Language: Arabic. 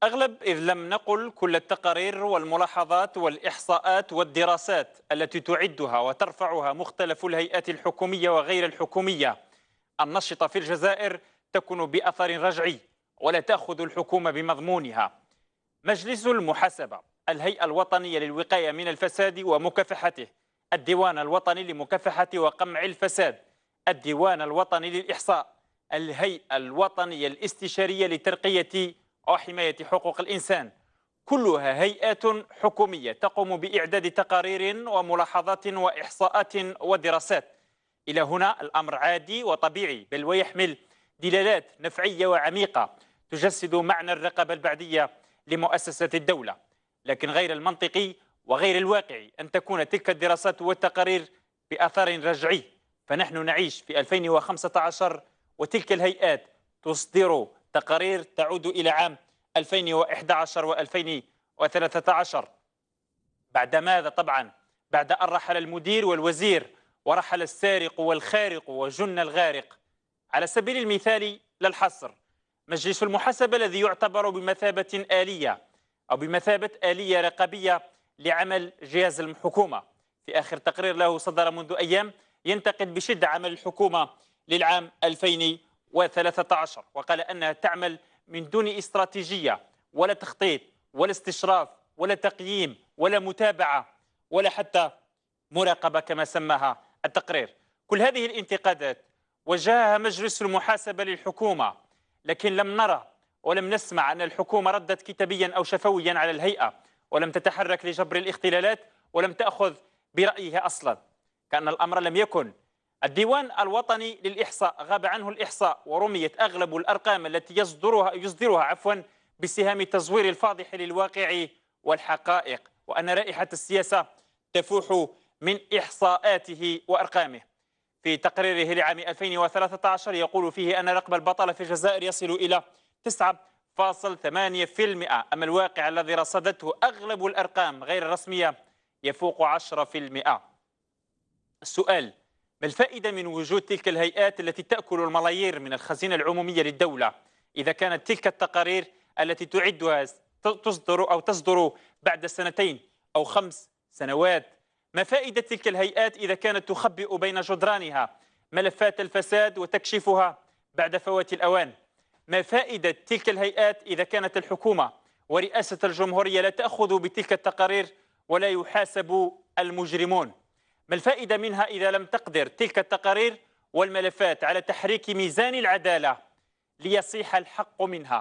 أغلب إذ لم نقل كل التقارير والملاحظات والإحصاءات والدراسات التي تعدها وترفعها مختلف الهيئات الحكومية وغير الحكومية النشطة في الجزائر تكون بأثر رجعي ولا تأخذ الحكومة بمضمونها. مجلس المحاسبة، الهيئة الوطنية للوقاية من الفساد ومكافحته، الديوان الوطني لمكافحة وقمع الفساد، الديوان الوطني للإحصاء، الهيئة الوطنية الاستشارية لترقية وحماية حقوق الإنسان، كلها هيئات حكومية تقوم بإعداد تقارير وملاحظات وإحصاءات ودراسات. إلى هنا الأمر عادي وطبيعي، بل ويحمل دلالات نفعية وعميقة تجسد معنى الرقابة البعدية لمؤسسة الدولة. لكن غير المنطقي وغير الواقعي أن تكون تلك الدراسات والتقارير بأثر رجعي، فنحن نعيش في 2015 وتلك الهيئات تصدر تقارير تعود إلى عام 2011 و2013. بعد ماذا؟ طبعا بعد أن رحل المدير والوزير ورحل السارق والخارق وجن الغارق. على سبيل المثال لا الحصر، مجلس المحاسبة الذي يعتبر بمثابة آلية أو بمثابة آلية رقابية لعمل جهاز الحكومة، في آخر تقرير له صدر منذ أيام ينتقد بشدة عمل الحكومة للعام 2013، وقال أنها تعمل من دون استراتيجية ولا تخطيط ولا استشراف ولا تقييم ولا متابعة ولا حتى مراقبة كما سماها التقرير. كل هذه الانتقادات وجهها مجلس المحاسبة للحكومة، لكن لم نرى ولم نسمع أن الحكومة ردت كتابيا أو شفويا على الهيئة، ولم تتحرك لجبر الاختلالات ولم تأخذ برأيها أصلا، كأن الأمر لم يكن. الديوان الوطني للإحصاء غاب عنه الإحصاء، ورميت أغلب الأرقام التي يصدرها بسهام التزوير الفاضح للواقع والحقائق، وأن رائحة السياسة تفوح من إحصاءاته وأرقامه. في تقريره لعام 2013 يقول فيه أن رقم البطالة في الجزائر يصل إلى 9.8%، أما الواقع الذي رصدته أغلب الأرقام غير الرسمية يفوق 10%. السؤال: ما الفائدة من وجود تلك الهيئات التي تأكل الملايير من الخزينة العمومية للدولة إذا كانت تلك التقارير التي تعدها تصدر بعد 2 أو 5 سنوات؟ ما فائدة تلك الهيئات إذا كانت تخبئ بين جدرانها ملفات الفساد وتكشفها بعد فوات الأوان؟ ما فائدة تلك الهيئات إذا كانت الحكومة ورئاسة الجمهورية لا تأخذ بتلك التقارير ولا يحاسب المجرمون؟ ما الفائدة منها إذا لم تقدر تلك التقارير والملفات على تحريك ميزان العدالة ليصيح الحق منها؟